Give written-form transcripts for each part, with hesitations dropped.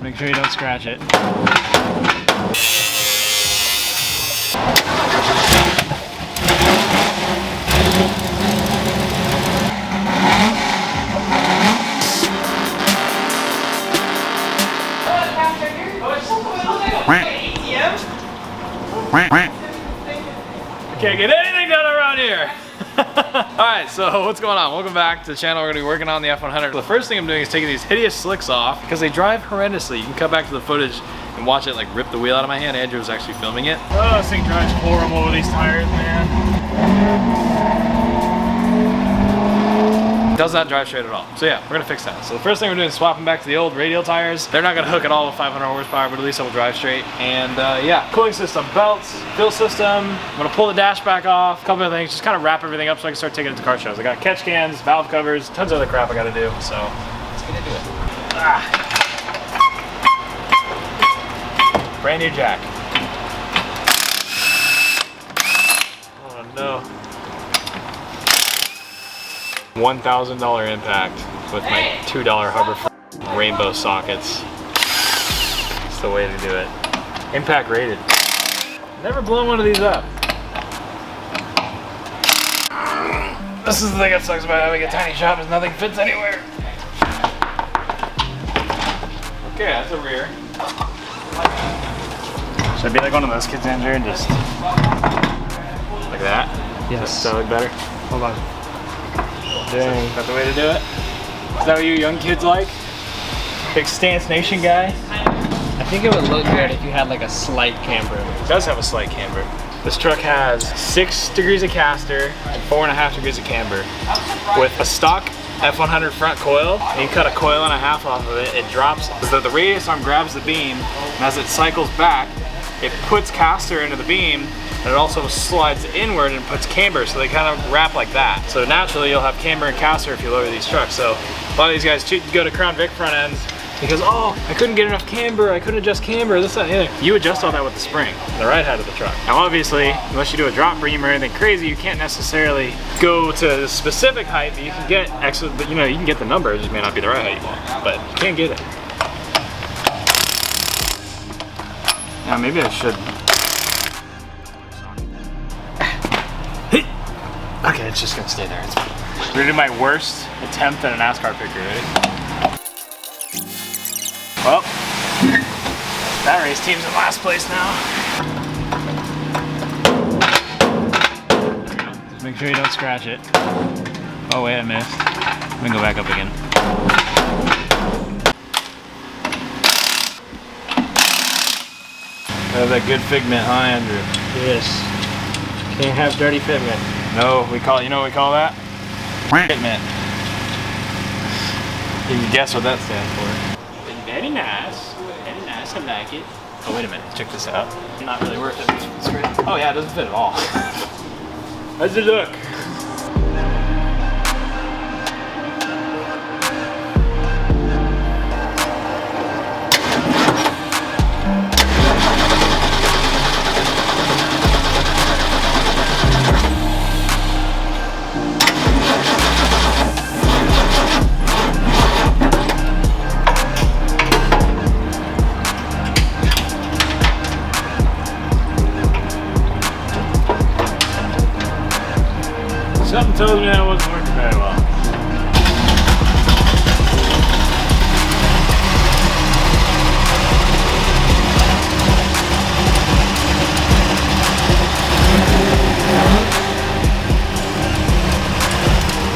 Just make sure you don't scratch it. Can't get anything done around here. Alright, so what's going on? Welcome back to the channel. We're going to be working on the F100. The first thing I'm doing is taking these hideous slicks off because they drive horrendously. You can cut back to the footage and watch it like rip the wheel out of my hand. Andrew was actually filming it. Oh, this thing drives horrible with these tires, man. Does not drive straight at all. So yeah, we're gonna fix that. So the first thing we're doing is swapping back to the old radial tires. They're not gonna hook at all with 500 horsepower, but at least it'll drive straight. And yeah, cooling system, belts, fuel system. I'm gonna pull the dash back off, a couple of things, just kind of wrap everything up so I can start taking it to car shows. I got catch cans, valve covers, tons of other crap I gotta do. So let's get into it. Brand new jack. Oh no. $1,000 impact with my $2 Harbor rainbow sockets. It's the way to do it. Impact rated. Never blown one of these up. This is the thing that sucks about having a tiny shop is nothing fits anywhere. Okay, that's a rear. Should I be like one of those kids, Andrew, and just like that? Yes. Does that look better? Hold on. Dang. Is that the way to do it? Is that what you young kids like? Big Stance Nation guy? I think it would look good if you had like a slight camber. It does have a slight camber. This truck has 6 degrees of caster and 4.5 degrees of camber. With a stock F100 front coil, and you cut a coil and a half off of it, it drops, so the radius arm grabs the beam, and as it cycles back, it puts caster into the beam, and it also slides inward and puts camber, so they kind of wrap like that. So naturally you'll have camber and caster if you lower these trucks. So a lot of these guys go to Crown Vic front ends because, oh, I couldn't get enough camber, I couldn't adjust camber, this, that, and the other. You adjust all that with the spring, the right side of the truck. Now obviously, unless you do a drop beam or anything crazy, you can't necessarily go to the specific height, but you can get extra, you know, you can get the number, it just may not be the right height you want, but you can't get it. Now maybe I should. Okay, it's just gonna stay there. It's fine. We're gonna do my worst attempt at a NASCAR picture, ready? Well, that race team's in last place now. Just make sure you don't scratch it. Oh wait, I missed. Let me go back up again. Have that good figment, huh, Andrew? Yes. Can't have dirty figment. No, we call it, you know what we call that? Figment. You can guess what that stands for. Very nice. Very nice, I like it. Oh, wait a minute, check this out. Not really worth it. Oh yeah, it doesn't fit at all. How's it look? Something tells me that wasn't working very well.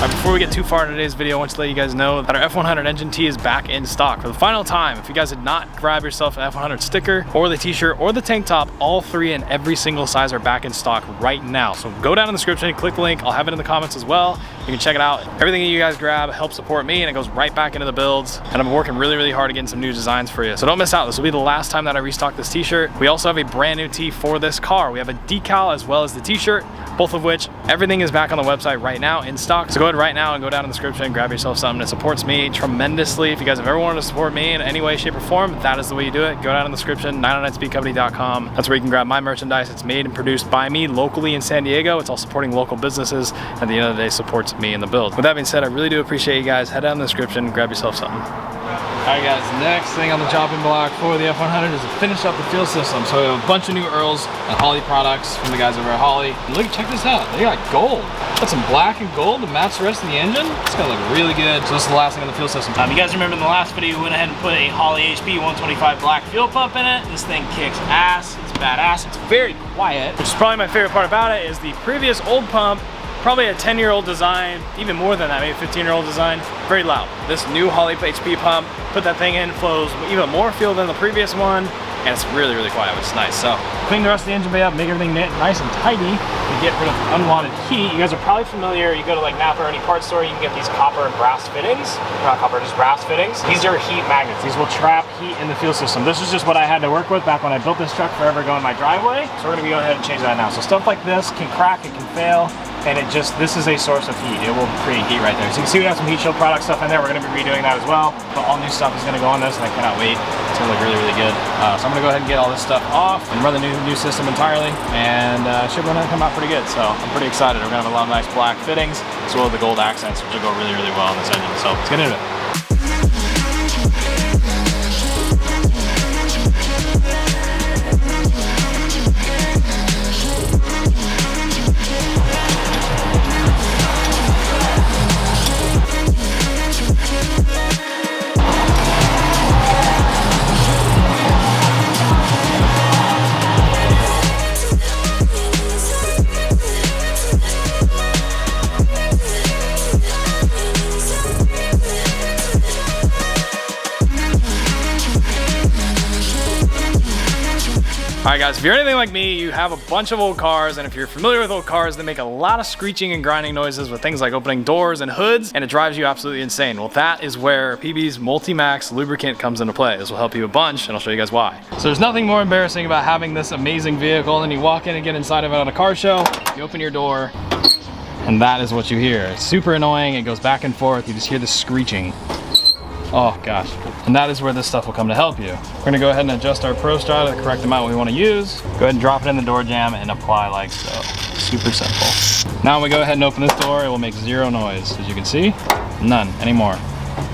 Before we get too far in today's video, I want to let you guys know that our F100 engine tee is back in stock for the final time. If you guys did not grab yourself an F100 sticker or the t-shirt or the tank top, all 3 in every single size are back in stock right now. So go down in the description, click the link. I'll have it in the comments as well. You can check it out. Everything that you guys grab helps support me and it goes right back into the builds. And I'm working really, really hard to get some new designs for you. So don't miss out. This will be the last time that I restock this t-shirt. We also have a brand new tee for this car. We have a decal as well as the t-shirt, both of which everything is back on the website right now in stock. So go ahead right now and go down in the description and grab yourself something. It supports me tremendously. If you guys have ever wanted to support me in any way, shape, or form, that is the way you do it. Go down in the description, 909speedcompany.com. That's where you can grab my merchandise. It's made and produced by me locally in San Diego. It's all supporting local businesses. At the end of the day, supports me in the build. With that being said, I really do appreciate you guys. Head down in the description, grab yourself something. Alright guys, next thing on the chopping block for the F100 is to finish up the fuel system. So we have a bunch of new Earls and Holley products from the guys over at Holley. And look, check this out. They got gold. Got some black and gold to match the rest of the engine. It's gonna look really good. So this is the last thing on the fuel system. You guys remember in the last video, we went ahead and put a Holley HP 125 black fuel pump in it. This thing kicks ass. It's badass. It's very quiet. Which is probably my favorite part about it is the previous old pump, probably a 10-year-old design, even more than that, maybe 15-year-old design, very loud. This new Holley HP pump, put that thing in, flows even more fuel than the previous one, and it's really, really quiet, which is nice. So clean the rest of the engine bay up, make everything nice and tidy to get rid of unwanted heat. You guys are probably familiar, you go to like Napa or any parts store, you can get these copper and brass fittings. Not copper, just brass fittings. These are heat magnets. These will trap heat in the fuel system. This is just what I had to work with back when I built this truck forever ago in my driveway. So we're gonna be going ahead and change that now. So stuff like this can crack, it can fail, and this is a source of heat. It will create heat right there. So you can see we have some Heatshield Products stuff in there. We're gonna be redoing that as well. But all new stuff is gonna go on this, and I cannot wait. It's gonna look really, really good. So I'm gonna go ahead and get all this stuff off and run the new system entirely, and it should go ahead and come out pretty good. So I'm pretty excited. We're gonna have a lot of nice black fittings, as well as the gold accents, which will go really, really well on this engine. So let's get into it. Alright guys, if you're anything like me, you have a bunch of old cars, and if you're familiar with old cars, they make a lot of screeching and grinding noises with things like opening doors and hoods, and it drives you absolutely insane. Well, that is where PB's Multi-Max lubricant comes into play. This will help you a bunch, and I'll show you guys why. So there's nothing more embarrassing about having this amazing vehicle, and you walk in and get inside of it on a car show, you open your door, and that is what you hear. It's super annoying, it goes back and forth, you just hear the screeching. Oh gosh. And that is where this stuff will come to help you. We're gonna go ahead and adjust our Pro Strata to the correct amount we wanna use. Go ahead and drop it in the door jamb and apply like so. Super simple. Now when we go ahead and open this door, it will make zero noise. As you can see, none anymore.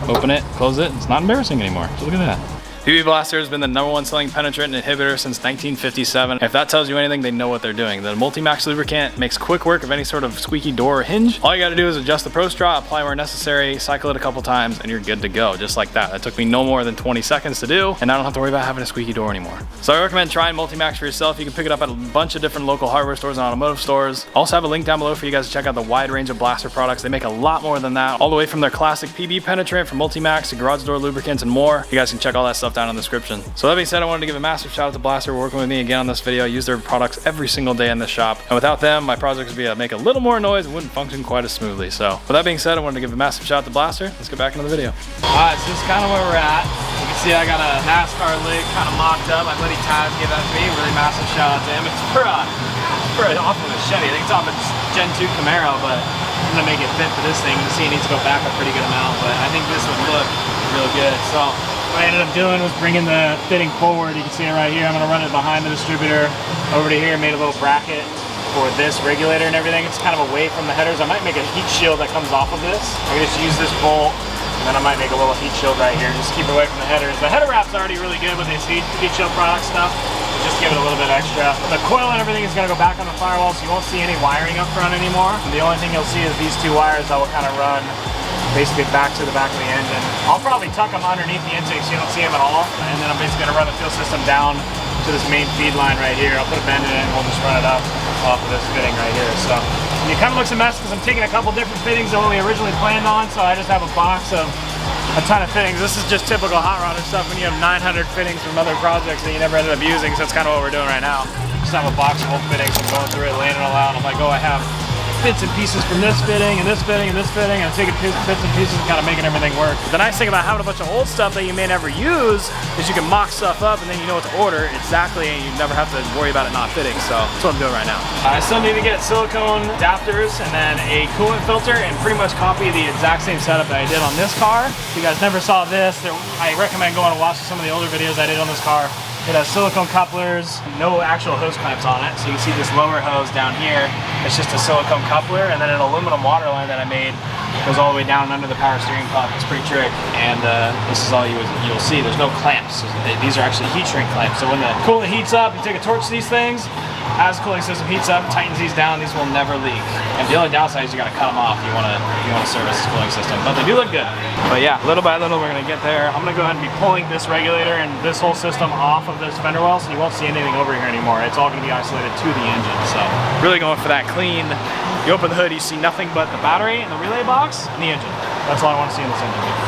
Open it, close it, it's not embarrassing anymore. So look at that. PB Blaster has been the #1 selling penetrant inhibitor since 1957. If that tells you anything, they know what they're doing. The Multi-Max lubricant makes quick work of any sort of squeaky door or hinge. All you gotta do is adjust the Pro Straw, apply where necessary, cycle it a couple times, and you're good to go, just like that. That took me no more than 20 seconds to do, and I don't have to worry about having a squeaky door anymore. So I recommend trying Multi-Max for yourself. You can pick it up at a bunch of different local hardware stores and automotive stores. I also have a link down below for you guys to check out the wide range of Blaster products. They make a lot more than that, all the way from their classic PB penetrant from Multi-Max to garage door lubricants and more. You guys can check all that stuff down in the description. So that being said, I wanted to give a massive shout out to Blaster for working with me again on this video. I use their products every single day in this shop, and without them, my projects would make a little more noise and wouldn't function quite as smoothly. So with that being said, I wanted to give a massive shout out to Blaster. Let's get back into the video. Alright, so this is kind of where we're at. You can see I got a NASCAR lid kind of mocked up. My buddy Taz gave that to me. Really massive shout out to him. It's for off of a Chevy. I think it's off a Gen 2 Camaro, but I'm gonna make it fit for this thing. You see it needs to go back a pretty good amount, but I think this would look real good. So what I ended up doing was bringing the fitting forward. You can see it right here. I'm gonna run it behind the distributor over to here. Made a little bracket for this regulator and everything. It's kind of away from the headers. I might make a heat shield that comes off of this. I can just use this bolt, and then I might make a little heat shield right here. Just keep it away from the headers. The header wrap's already really good with this heat shield product stuff. Just give it a little bit extra. The coil and everything is gonna go back on the firewall, so you won't see any wiring up front anymore. And the only thing you'll see is these two wires that will kind of run basically back to the back of the engine. I'll probably tuck them underneath the intake so you don't see them at all. And then I'm basically gonna run the fuel system down to this main feed line right here. I'll put a bend in it and we'll just run it up off of this fitting right here. So it kind of looks a mess because I'm taking a couple different fittings than what we originally planned on. So I just have a box of a ton of fittings. This is just typical hot rodder stuff when you have 900 fittings from other projects that you never ended up using. So that's kind of what we're doing right now. Just have a box of old fittings. I'm going through it, laying it all out. I'm like, oh, I have bits and pieces from this fitting and this fitting and this fitting, and I'm taking bits and pieces and kind of making everything work. The nice thing about having a bunch of old stuff that you may never use is you can mock stuff up and then you know what to order exactly, and you never have to worry about it not fitting. So that's what I'm doing right now. I still need to get silicone adapters and then a coolant filter and pretty much copy the exact same setup that I did on this car. If you guys never saw this, I recommend going and watch some of the older videos I did on this car. It has silicone couplers, no actual hose clamps on it. So you can see this lower hose down here. It's just a silicone coupler, and then an aluminum water line that I made goes all the way down under the power steering puck. It's pretty trick. And this is all you'll see. There's no clamps. These are actually heat shrink clamps. So when the coolant heats up, you take a torch to these things. As the cooling system heats up, tightens these down, these will never leak. And the only downside is you gotta cut them off if you wanna service this cooling system. But they do look good. But yeah, little by little we're gonna get there. I'm gonna go ahead and be pulling this regulator and this whole system off of this fender well, so you won't see anything over here anymore. It's all gonna be isolated to the engine. So really going for that clean. You open the hood, you see nothing but the battery and the relay box and the engine. That's all I wanna see in this engine.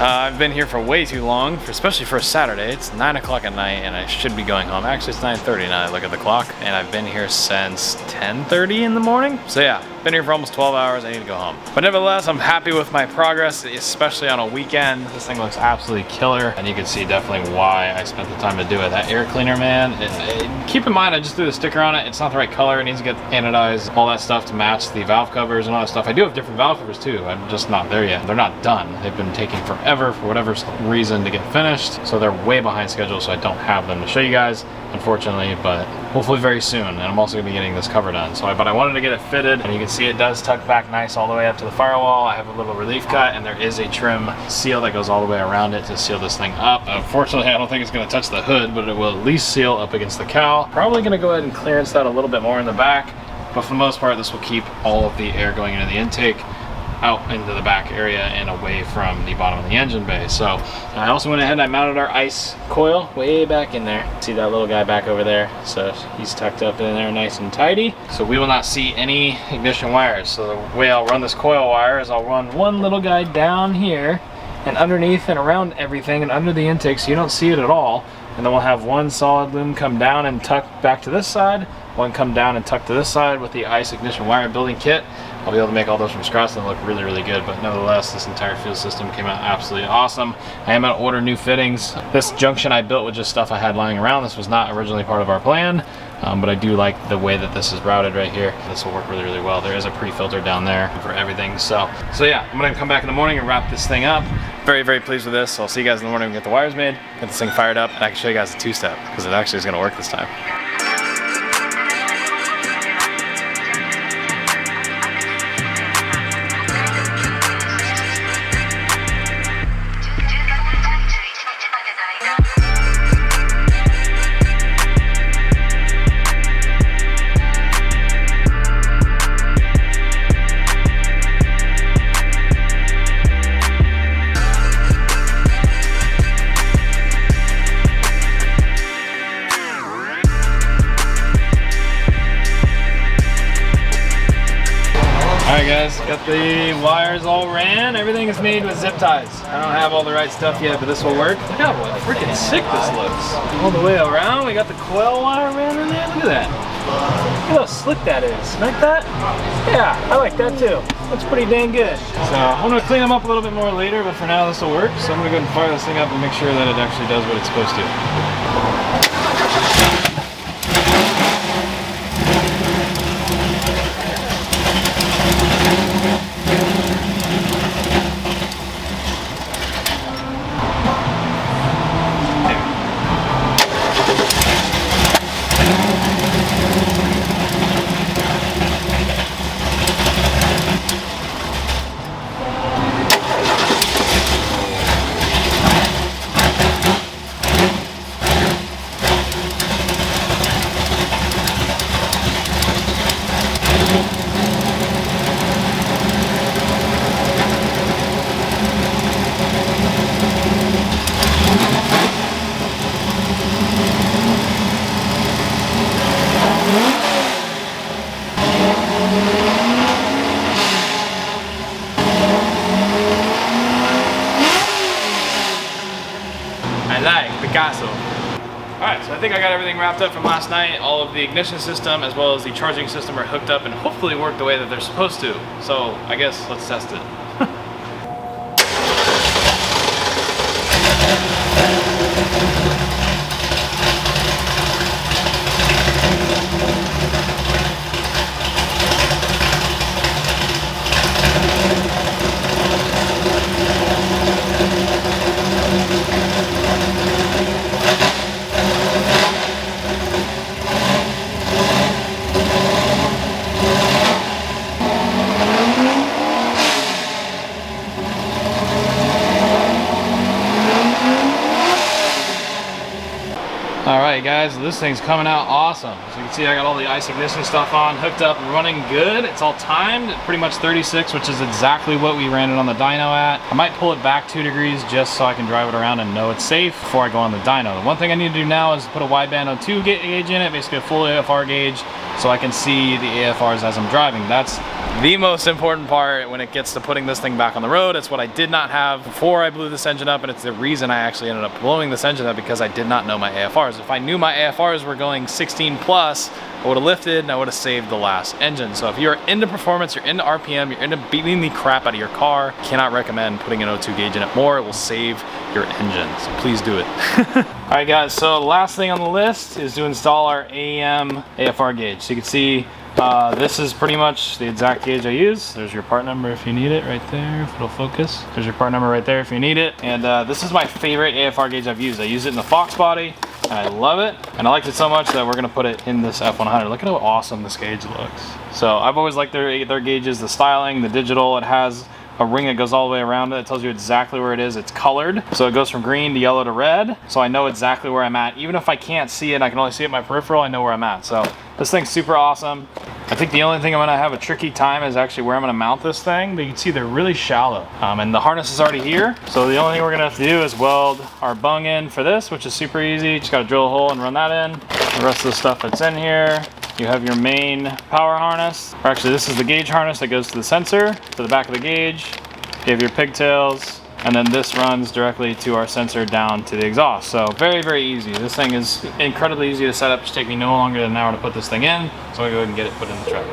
I've been here for way too long, especially for a Saturday. It's 9 o'clock at night and I should be going home. Actually, it's 9:30 now I look at the clock, and I've been here since 10:30 in the morning. So yeah, been here for almost 12 hours. I need to go home. But nevertheless, I'm happy with my progress, especially on a weekend. This thing looks absolutely killer, and you can see definitely why I spent the time to do it. That air cleaner, man, keep in mind I just threw the sticker on it. It's not the right color. It needs to get anodized, all that stuff to match the valve covers and all that stuff. I do have different valve covers too. I'm just not there yet. They're not done. They've been taking forever for whatever reason to get finished, so they're way behind schedule, so I don't have them to show you guys, unfortunately, but hopefully very soon. And I'm also going to be getting this cover done, but I wanted to get it fitted, and you can see it does tuck back nice all the way up to the firewall. I have a little relief cut, and there is a trim seal that goes all the way around it to seal this thing up. Unfortunately, I don't think it's going to touch the hood, but it will at least seal up against the cowl. Probably going to go ahead and clearance that a little bit more in the back, but for the most part, this will keep all of the air going into the intake out into the back area and away from the bottom of the engine bay. So I also went ahead and I mounted our ice coil way back in there. See that little guy back over there? So he's tucked up in there nice and tidy. So we will not see any ignition wires. So the way I'll run this coil wire is I'll run one little guy down here and underneath and around everything and under the intake, so you don't see it at all. And then we'll have one solid loom come down and tuck back to this side, one come down and tuck to this side with the ice ignition wire building kit. I'll be able to make all those from scratch and look really, really good, but nevertheless, this entire fuel system came out absolutely awesome. I am going to order new fittings. This junction I built with just stuff I had lying around. This was not originally part of our plan, but I do like the way that this is routed right here. This will work really, really well. There is a pre-filter down there for everything. So yeah, I'm going to come back in the morning and wrap this thing up. Very, very pleased with this. So I'll see you guys in the morning and get the wires made, get this thing fired up, and I can show you guys the two-step, because it actually is going to work this time. Alright guys, got the wires all ran. Everything is made with zip ties. I don't have all the right stuff yet, but this will work. Look how freaking sick this looks. All the way around, we got the coil wire ran in there. Look at that. Look how slick that is. Like that? Yeah, I like that too. That's pretty dang good. So I'm gonna clean them up a little bit more later, but for now this will work. So I'm gonna go ahead and fire this thing up and make sure that it actually does what it's supposed to. Picasso. Alright, so I think I got everything wrapped up from last night. All of the ignition system as well as the charging system are hooked up and hopefully work the way that they're supposed to. So I guess let's test it. Alright guys, this thing's coming out awesome. As you can see, I got all the ice ignition stuff on, hooked up and running good. It's all timed at pretty much 36, which is exactly what we ran it on the dyno at. I might pull it back 2 degrees just so I can drive it around and know it's safe before I go on the dyno. The one thing I need to do now is put a wideband O2 gauge in it, basically a full AFR gauge, so I can see the AFRs as I'm driving. That's the most important part when it gets to putting this thing back on the road. It's what I did not have before I blew this engine up, and it's the reason I actually ended up blowing this engine up, because I did not know my AFRs. If I knew my AFRs were going 16 plus, I would have lifted and I would have saved the last engine. So if you're into performance, you're into RPM, you're into beating the crap out of your car, cannot recommend putting an O2 gauge in it more. It will save your engine, so please do it. All right guys, so the last thing on the list is to install our AM AFR gauge. So you can see this is pretty much the exact gauge I use. There's your part number if you need it right there, if it'll focus. There's your part number right there if you need it. And this is my favorite AFR gauge I've used. I use it in the Fox body and I love it. And I liked it so much that we're gonna put it in this F100. Look at how awesome this gauge looks. So I've always liked their gauges, the styling, the digital. It has a ring that goes all the way around it. It tells you exactly where it is. It's colored, so it goes from green to yellow to red, so I know exactly where I'm at. Even if I can't see it, I can only see it in my peripheral, I know where I'm at. So this thing's super awesome. I think the only thing I'm gonna have a tricky time is actually where I'm gonna mount this thing, but you can see they're really shallow. And the harness is already here, so the only thing we're gonna have to do is weld our bung in for this, which is super easy. Just gotta drill a hole and run that in. The rest of the stuff that's in here, you have your main power harness, or actually this is the gauge harness that goes to the sensor, to the back of the gauge. You have your pigtails, and then this runs directly to our sensor down to the exhaust. So very, very easy. This thing is incredibly easy to set up. It should take me no longer than an hour to put this thing in. So I'm gonna go ahead and get it put in the truck.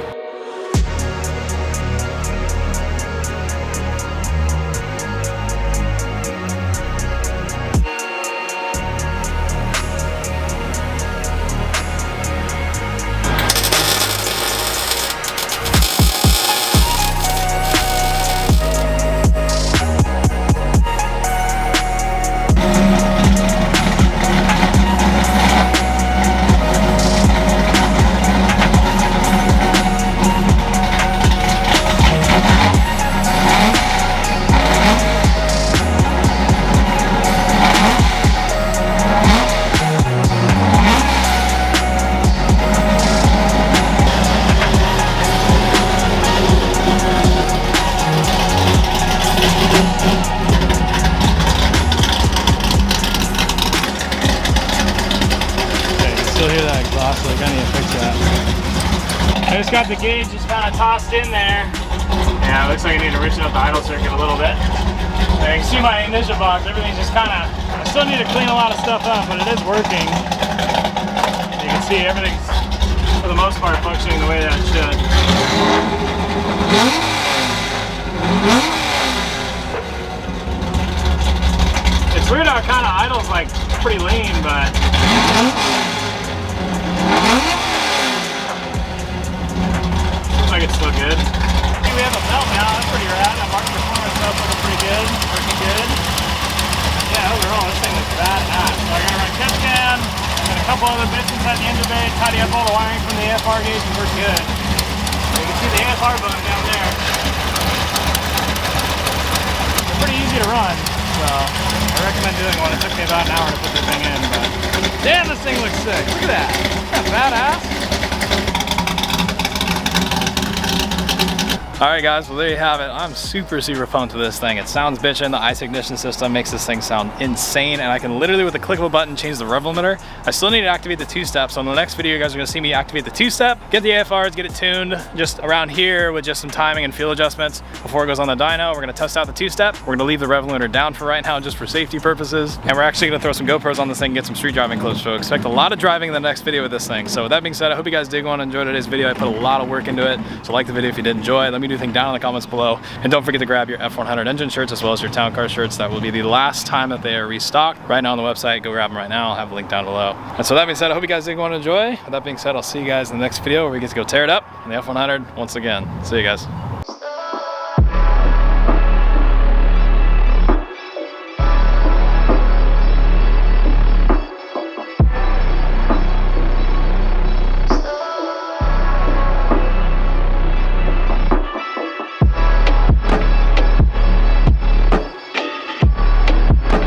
I just got the gauge just kind of tossed in there. Yeah, it looks like I need to richen up the idle circuit a little bit. You can see my ignition box, everything's just kind of, I still need to clean a lot of stuff up, but it is working. You can see everything's, for the most part, functioning the way that it should. It's weird how it kind of idles like pretty lean, but like it's still good. Okay, we have a belt now, that's pretty rad. That Holley Performance belt's looking pretty good, working good. Yeah, overall this thing looks badass. So I gotta run test cam, and a couple other bits inside the engine bay, tidy up all the wiring from the AFR gauge and work good. You can see the AFR button down there. They're pretty easy to run, so I recommend doing one. It took me about an hour to put this thing in, but damn, this thing looks sick. Look at that. Isn't that badass? All right guys, well there you have it. I'm super pumped with this thing. It sounds bitchin'. The ICE ignition system makes this thing sound insane, and I can literally with the click of a button change the rev limiter. I still need to activate the two-step, so in the next video you guys are gonna see me activate the two-step, get the AFRs, get it tuned just around here with just some timing and fuel adjustments before it goes on the dyno. We're gonna test out the two-step. We're gonna leave the rev limiter down for right now just for safety purposes, and we're actually gonna throw some GoPros on this thing and get some street driving clips. So expect a lot of driving in the next video with this thing. So with that being said, I hope you guys did go on and enjoy today's video. I put a lot of work into it, so like the video if you did enjoy. Let me do a thing down in the comments below, and don't forget to grab your F100 engine shirts as well as your town car shirts. That will be the last time that they are restocked right now on the website. Go grab them right now. I'll have a link down below. And so that being said, I hope you guys did go on and enjoy. With that being said, I'll see you guys in the next video where we get to go tear it up in the F100 once again. See you guys.